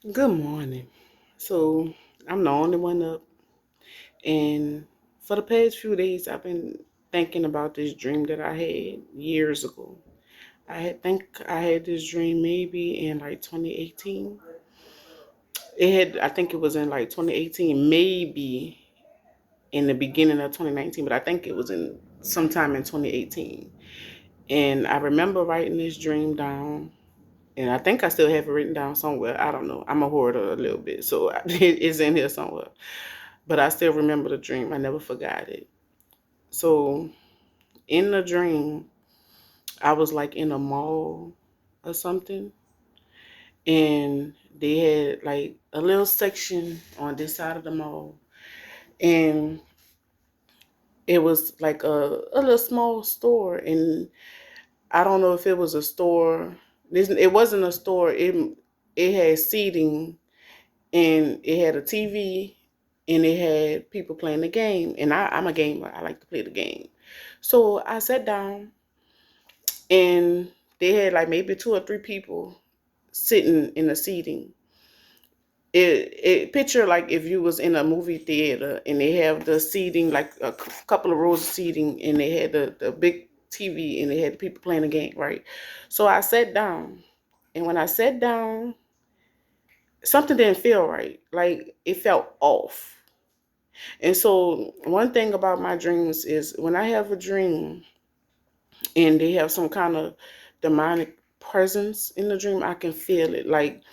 Good morning. So I'm the only one up, and for the past few days, I've been thinking about this dream that I had years ago. I had this dream maybe in like 2018. I think it was in like 2018, maybe in the beginning of 2019, but I think it was in sometime in 2018. And I remember writing this dream down, and I think I still have it written down somewhere. I don't know. I'm a hoarder a little bit, so it's in here somewhere. But I still remember the dream. I never forgot it. So in the dream, I was like in a mall or something, and they had like a little section on this side of the mall, and it was like a little small store, and I don't know if it was a store. It wasn't a store. It had seating, and it had a TV, and it had people playing the game. And I'm a gamer. I like to play the game. So I sat down, and they had like maybe two or three people sitting in the seating. It picture like if you was in a movie theater and they have the seating, like a couple of rows of seating, and they had the big TV, and they had the people playing the game, right? So I sat down, and when I sat down, something didn't feel right. Like it felt off. And so one thing about my dreams is when I have a dream and they have some kind of demonic presence in the dream, I can feel it. Like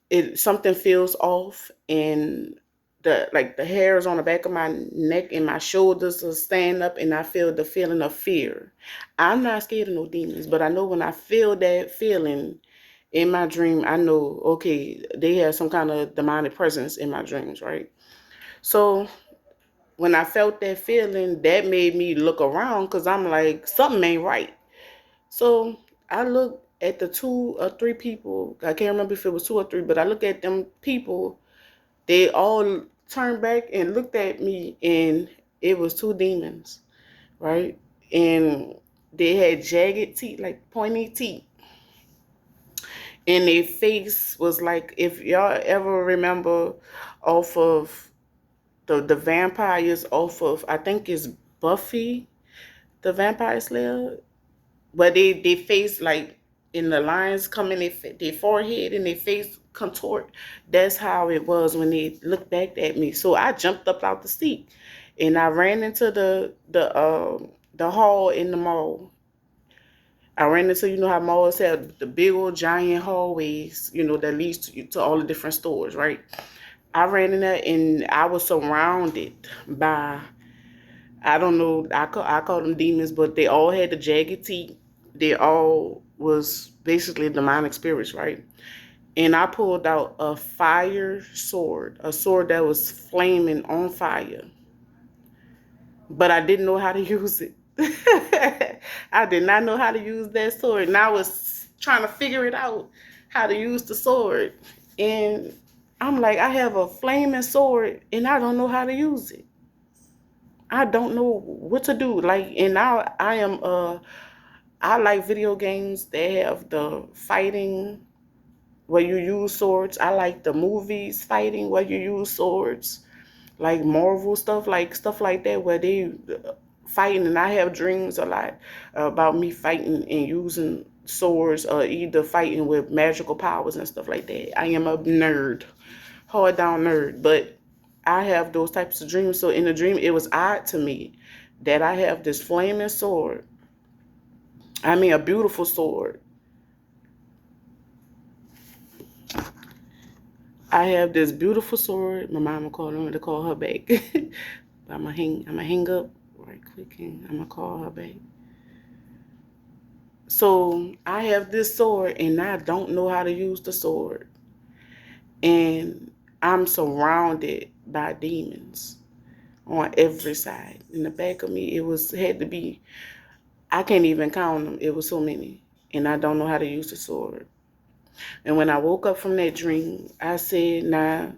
it something feels off, and the hairs on the back of my neck and my shoulders will stand up, and I feel the feeling of fear. I'm not scared of no demons, but I know when I feel that feeling in my dream, I know, okay, they have some kind of demonic presence in my dreams, right? So when I felt that feeling, that made me look around because I'm like, something ain't right. So I looked at the two or three people. I can't remember if it was two or three, but I looked at them people. They all turned back and looked at me, and it was two demons, right? And they had jagged teeth, like pointy teeth. And their face was like, if y'all ever remember off of the vampires off of, I think it's Buffy the Vampire Slayer, but they face like in the lines come in their forehead and their face contort. That's how it was when they looked back at me. So I jumped up out the seat, and I ran into the hall in the mall. I ran into, you know how malls have the big old giant hallways, that leads to all the different stores, right? I ran in there, and I was surrounded by, I don't know, I call them demons, but they all had the jagged teeth. They all was basically demonic spirits, right? And I pulled out a fire sword, a sword that was flaming on fire, but I didn't know how to use it. I did not know how to use that sword, and I was trying to figure it out how to use the sword. And I'm like, I have a flaming sword, and I don't know how to use it. I don't know what to do. Like, and now I like video games that have the fighting where you use swords. I like the movies fighting where you use swords, like Marvel stuff, stuff like that, where they fighting. And I have dreams a lot about me fighting and using swords, or either fighting with magical powers and stuff like that. I am a nerd, hard down nerd, but I have those types of dreams. So in the dream, it was odd to me that I have this flaming sword. I mean, a beautiful sword. I have this beautiful sword. My mama called me to call her back. I'm gonna hang up right quick, and I'm gonna call her back. So I have this sword, and I don't know how to use the sword, and I'm surrounded by demons on every side. In the back of me, had to be, I can't even count them. It was so many, and I don't know how to use the sword. And when I woke up from that dream, I said, "Nah,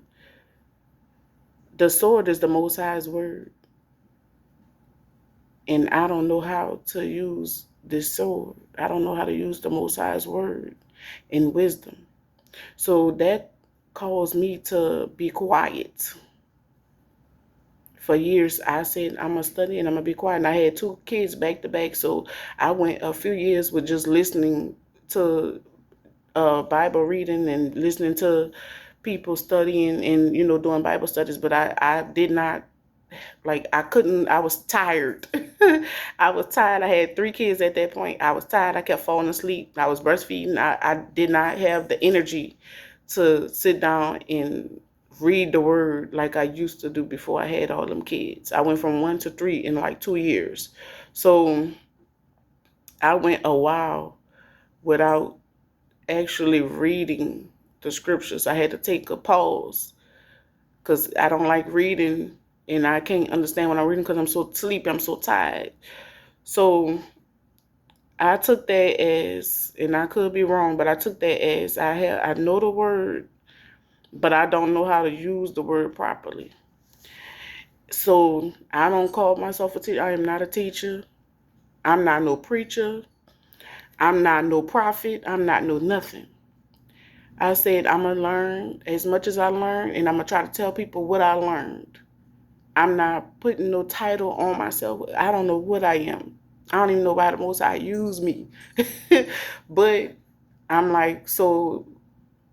the sword is the Most High's word, and I don't know how to use this sword. I don't know how to use the Most High's word and wisdom." So that caused me to be quiet. For years, I said, I'm going to study and I'm going to be quiet. And I had two kids back to back. So I went a few years with just listening to Bible reading and listening to people studying and, doing Bible studies. But I did not, like, I couldn't, I was tired. I was tired. I had three kids at that point. I was tired. I kept falling asleep. I was breastfeeding. I did not have the energy to sit down and read the word like I used to do before I had all them kids. I went from 1 to 3 in like 2 years. So I went a while without actually reading the scriptures. I had to take a pause because I don't like reading and I can't understand when I'm reading because I'm so sleepy, I'm so tired. So I took that as, and I could be wrong, but I took that as I know the word, but I don't know how to use the word properly. So I don't call myself a teacher. I am not a teacher. I'm not no preacher. I'm not no prophet. I'm not no nothing. I said I'm going to learn as much as I learn, and I'm going to try to tell people what I learned. I'm not putting no title on myself. I don't know what I am. I don't even know why the Most High use me. But I'm like, so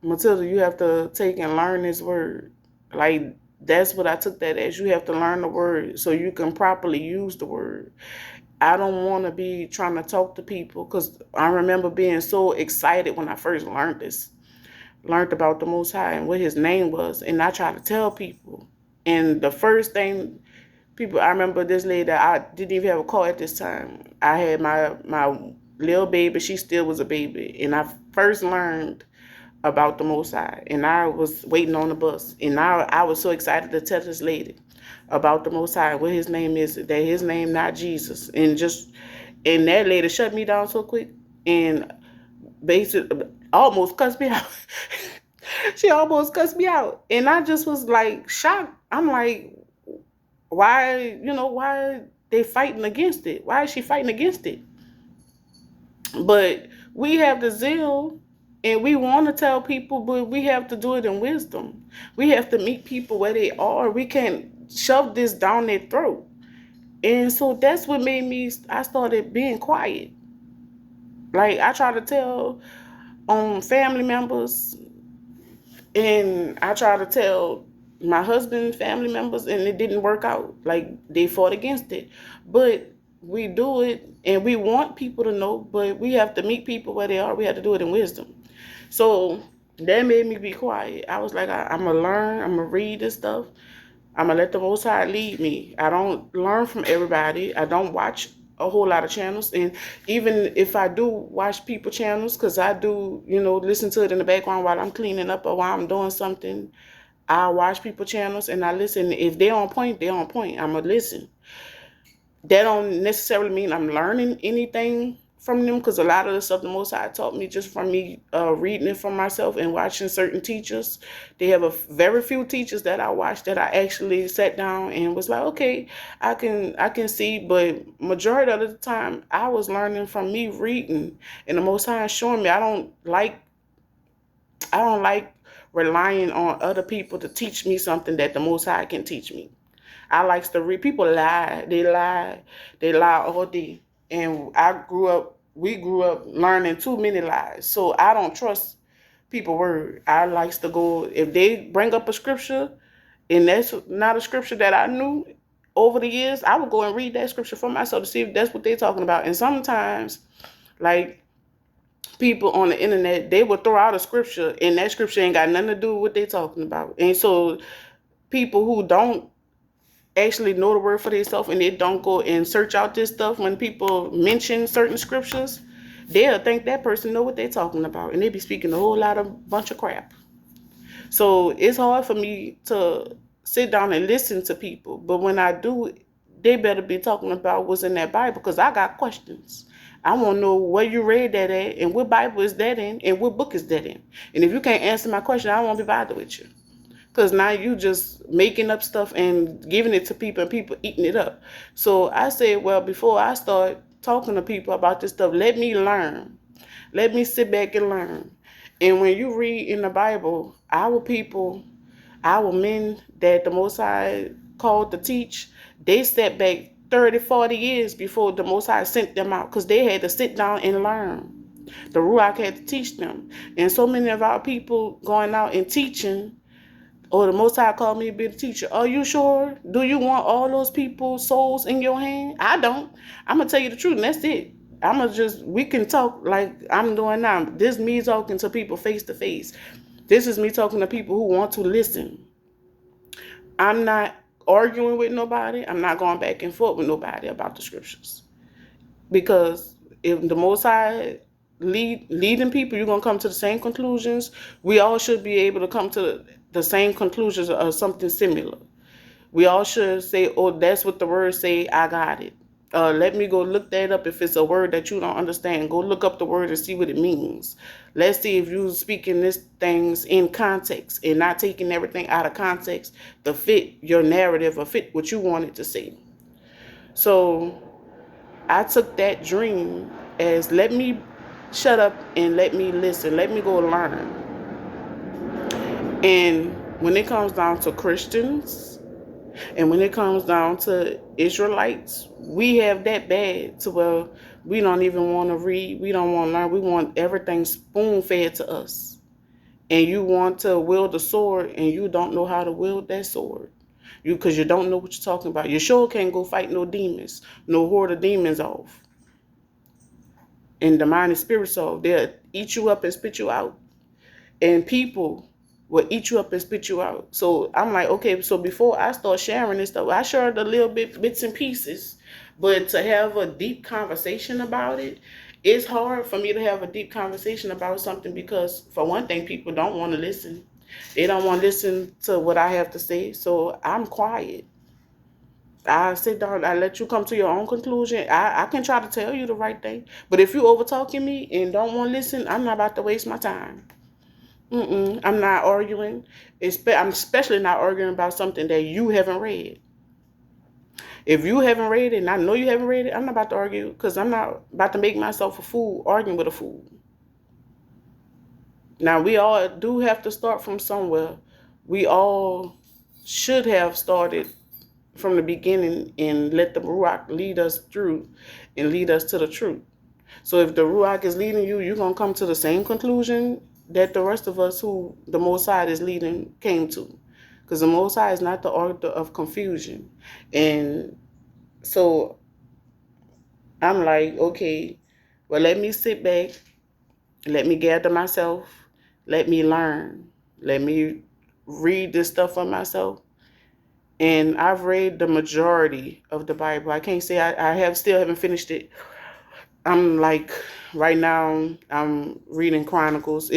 Matilda, you have to take and learn this word. Like, that's what I took that as. You have to learn the word so you can properly use the word. I don't want to be trying to talk to people because I remember being so excited when I first learned about the Most High and what his name was. And I try to tell people. And the first thing people, I remember this lady that I didn't even have a car at this time. I had my little baby. She still was a baby. And I first learned about the Most High. And I was waiting on the bus. And I was so excited to tell this lady about the Most High, what his name is, that his name not Jesus. And that lady shut me down so quick and basically almost cussed me out. She almost cussed me out. And I just was like shocked. I'm like, why they fighting against it? Why is she fighting against it? But we have the zeal and we want to tell people, but we have to do it in wisdom. We have to meet people where they are. We can't shove this down their throat. And so that's what made I started being quiet. Like, I try to tell family members, and I try to tell my husband's family members, and it didn't work out. Like, they fought against it. But we do it, and we want people to know, but we have to meet people where they are. We have to do it in wisdom. So that made me be quiet. I was like, I'm going to learn. I'm going to read this stuff. I'm going to let the Most High lead me. I don't learn from everybody. I don't watch a whole lot of channels. And even if I do watch people channels, because I do, listen to it in the background while I'm cleaning up or while I'm doing something, I watch people channels and I listen. If they're on point, they're on point. I'm going to listen. That don't necessarily mean I'm learning anything from them, because a lot of the stuff the Most High taught me just from me reading it for myself and watching certain teachers. They have a very few teachers that I watched that I actually sat down and was like, okay, I can see. But majority of the time, I was learning from me reading, and the Most High showing me. I don't like relying on other people to teach me something that the Most High can teach me. I like to read. People lie. They lie all day. And we grew up learning too many lies. So I don't trust people's word. I likes to go, if they bring up a scripture and that's not a scripture that I knew over the years, I would go and read that scripture for myself to see if that's what they're talking about. And sometimes, like, people on the internet, they will throw out a scripture and that scripture ain't got nothing to do with what they're talking about. And so people who don't actually know the word for themselves and they don't go and search out this stuff, when people mention certain scriptures, they'll think that person know what they're talking about, and they be speaking a whole lot of bunch of crap. So it's hard for me to sit down and listen to people, but when I do, they better be talking about what's in that Bible, because I got questions. I want to know where you read that at, and what Bible is that in, and what book is that in. And if you can't answer my question, I won't be bothered with you. Because now you just making up stuff and giving it to people and people eating it up. So I said, well, before I start talking to people about this stuff, let me learn. Let me sit back and learn. And when you read in the Bible, our people, our men that the Most High called to teach, they stepped back 30, 40 years before the Most High sent them out because they had to sit down and learn. The Ruach had to teach them. And so many of our people going out and teaching, or the Most High called me to be the teacher. Are you sure? Do you want all those people's souls in your hand? I don't. I'm going to tell you the truth, and that's it. We can talk like I'm doing now. This is me talking to people face to face. This is me talking to people who want to listen. I'm not arguing with nobody. I'm not going back and forth with nobody about the scriptures. Because if the Most High leading people, you're gonna come to the same conclusions. We all should be able to come to the same conclusions or something similar. We all should say, "Oh, that's what the word say. I got it." Let me go look that up. If it's a word that you don't understand, go look up the word and see what it means. Let's see if you're speaking these things in context and not taking everything out of context to fit your narrative or fit what you wanted to say. So I took that dream as let me shut up and let me listen. Let me go learn. And when it comes down to Christians and when it comes down to Israelites, we have that bad to where we don't even want to read. We don't want to learn. We want everything spoon fed to us. And you want to wield a sword and you don't know how to wield that sword. Because you don't know what you're talking about. You sure can't go fight no demons, no horde of demons off. And the mind and spirit soul, they'll eat you up and spit you out. And people will eat you up and spit you out. So I'm like, okay, so before I start sharing this stuff, I shared a little bits and pieces. But to have a deep conversation about it, it's hard for me to have a deep conversation about something because, for one thing, people don't want to listen. They don't want to listen to what I have to say. So I'm quiet. I sit down, I let you come to your own conclusion. I can try to tell you the right thing. But if you over talking me and don't want to listen, I'm not about to waste my time. I'm not arguing. I'm especially not arguing about something that you haven't read. If you haven't read it and I know you haven't read it, I'm not about to argue because I'm not about to make myself a fool arguing with a fool. Now, we all do have to start from somewhere. We all should have started from the beginning and let the Ruach lead us through and lead us to the truth. So if the Ruach is leading you, you're going to come to the same conclusion that the rest of us who the Most High is leading came to. Because the Most High is not the author of confusion. And so I'm like, okay, well, let me sit back, let me gather myself, let me learn, let me read this stuff for myself. And I've read the majority of the Bible. I can't say I still haven't finished it. I'm like, right now, I'm reading Chronicles.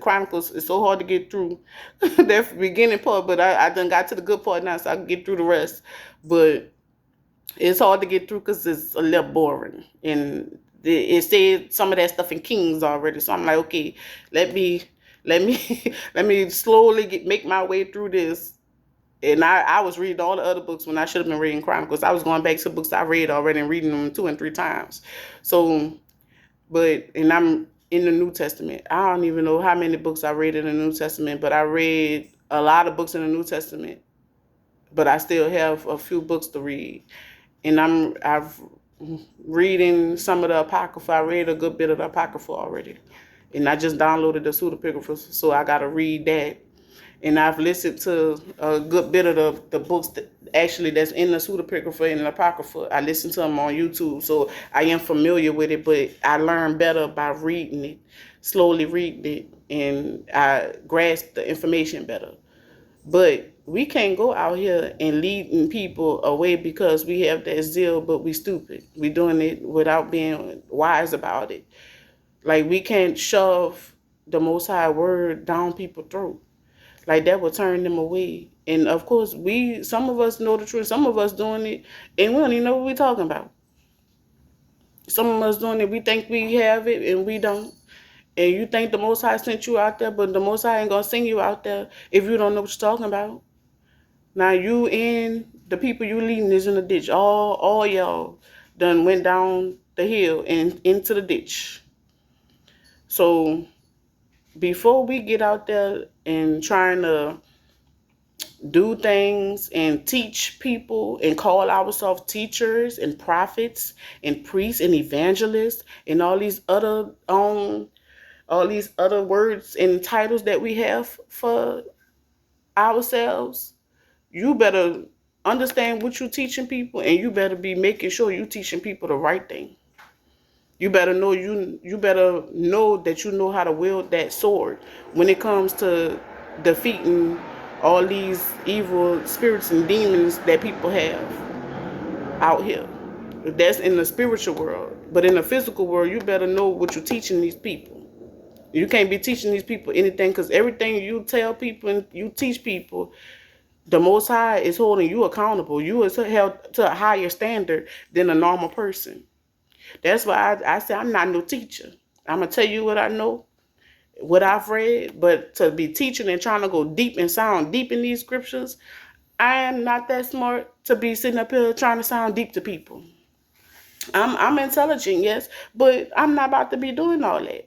Chronicles is so hard to get through that beginning part, but I done got to the good part now, so I can get through the rest. But it's hard to get through because it's a little boring. And it said some of that stuff in Kings already. So I'm like, okay, let me, let me slowly make my way through this. And I was reading all the other books when I should have been reading Chronicles. I was going back to books I read already and reading them 2 and 3 times. So, and I'm in the New Testament. I don't even know how many books I read in the New Testament, but I read a lot of books in the New Testament. But I still have a few books to read. And I've reading some of the Apocrypha. I read a good bit of the Apocrypha already. And I just downloaded the Pseudepigrapha, so I got to read that. And I've listened to a good bit of the books that's in the Pseudepigrapha and the Apocrypha. I listen to them on YouTube, so I am familiar with it, but I learn better by reading it, slowly reading it, and I grasp the information better. But we can't go out here and leading people away because we have that zeal, but we stupid. We doing it without being wise about it. Like, we can't shove the Most High word down people's throat. Like, that will turn them away. And of course, some of us know the truth. Some of us doing it, and we don't even know what we're talking about. Some of us doing it, we think we have it, and we don't. And you think the Most High sent you out there, but the Most High ain't going to send you out there if you don't know what you're talking about. Now, you and the people you leading is in the ditch. All y'all done went down the hill and into the ditch. So before we get out there and trying to do things and teach people and call ourselves teachers and prophets and priests and evangelists and all these other words and titles that we have for ourselves, you better understand what you're teaching people, and you better be making sure you're teaching people the right thing. You better know that you know how to wield that sword when it comes to defeating all these evil spirits and demons that people have out here. That's in the spiritual world. But in the physical world, you better know what you're teaching these people. You can't be teaching these people anything, because everything you tell people and you teach people, the Most High is holding you accountable. You is held to a higher standard than a normal person. That's why I say I'm not no teacher. I'm going to tell you what I know, what I've read, but to be teaching and trying to go deep and sound deep in these scriptures, I am not that smart to be sitting up here trying to sound deep to people. I'm intelligent, yes, but I'm not about to be doing all that.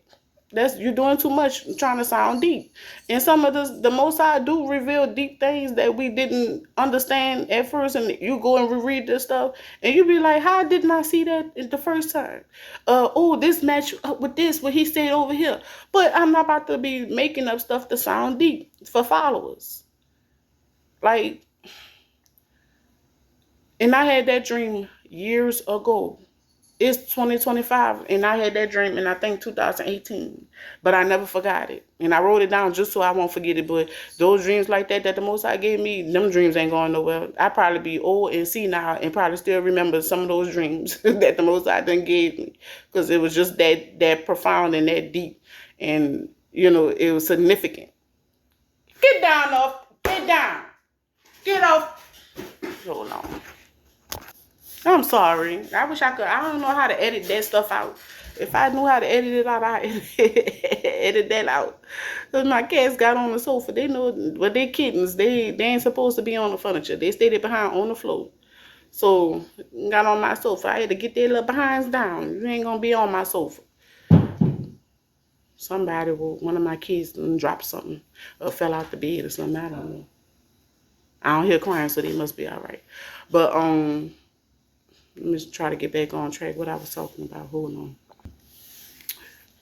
That's you're doing too much trying to sound deep. And some of the Most High do reveal deep things that we didn't understand at first, and you go and reread this stuff, and you be like, "How didn't I see that the first time?" Oh, this match up with this, what he said over here. But I'm not about to be making up stuff to sound deep for followers. Like, and I had that dream years ago. It's 2025, and I had that dream in I think 2018, but I never forgot it, and I wrote it down just so I won't forget it. But those dreams like that the Most High gave me, them dreams ain't going nowhere. I probably be old and senile and probably still remember some of those dreams that the Most High done gave me, because it was just that profound and that deep, and it was significant. Get down, off. Get down. Get off. Hold on. I'm sorry. I wish I could. I don't know how to edit that stuff out. If I knew how to edit it out, I edit that out. Cause my cats got on the sofa. They know, but they kittens. They ain't supposed to be on the furniture. They stayed behind on the floor. So got on my sofa. I had to get their little behinds down. You ain't gonna be on my sofa. One of my kids dropped something or fell out the bed or something. I don't know. I don't hear crying, so they must be all right. But let me try to get back on track. What I was talking about. Hold on.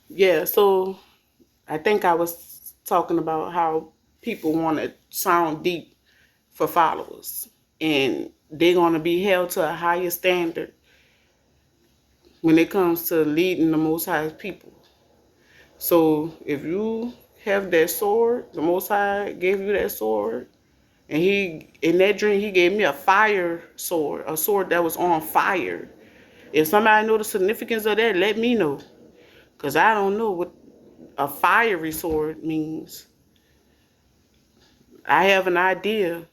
Yeah, so I think I was talking about how people want to sound deep for followers, and they're going to be held to a higher standard when it comes to leading the Most High people. So if you have that sword, the Most High gave you that sword, and in that dream he gave me a fire sword, a sword that was on fire. If somebody know the significance of that, let me know, because I don't know what a fiery sword means. I have an idea,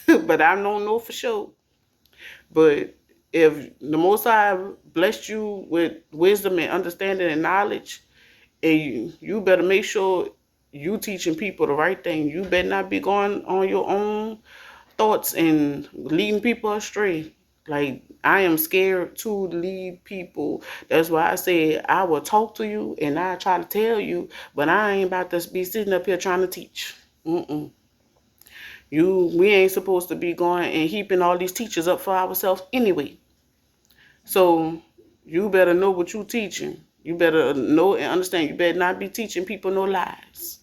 but I don't know for sure. But if the Most High blessed you with wisdom and understanding and knowledge, and you better make sure you teaching people the right thing. You better not be going on your own thoughts and leading people astray. Like, I am scared to lead people. That's why I said I will talk to you and I try to tell you, but I ain't about to be sitting up here trying to teach. We ain't supposed to be going and heaping all these teachers up for ourselves anyway. So you better know what you teaching. You better know and understand. You better not be teaching people no lies.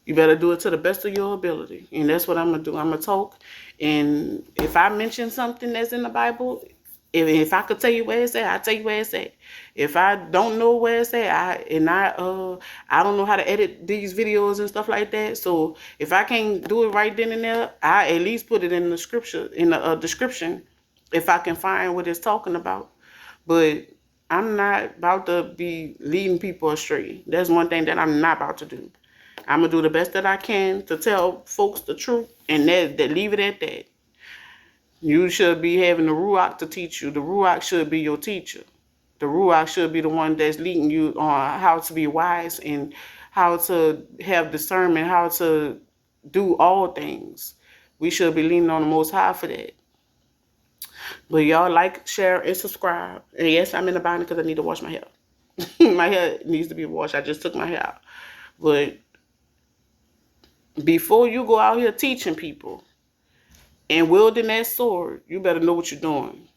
You better do it to the best of your ability. And that's what I'm going to do. I'm going to talk. And if I mention something that's in the Bible, if I could tell you where it's at, I'll tell you where it's at. If I don't know where it's at, I don't know how to edit these videos and stuff like that. So if I can't do it right then and there, I at least put it in the scripture, in the description, if I can find what it's talking about. But I'm not about to be leading people astray. That's one thing that I'm not about to do. I'm going to do the best that I can to tell folks the truth, and that leave it at that. You should be having the Ruach to teach you. The Ruach should be your teacher. The Ruach should be the one that's leading you on how to be wise and how to have discernment, how to do all things. We should be leaning on the Most High for that. But y'all like, share, and subscribe. And yes, I'm in the bind because I need to wash my hair. My hair needs to be washed. I just took my hair out. But before you go out here teaching people and wielding that sword, you better know what you're doing.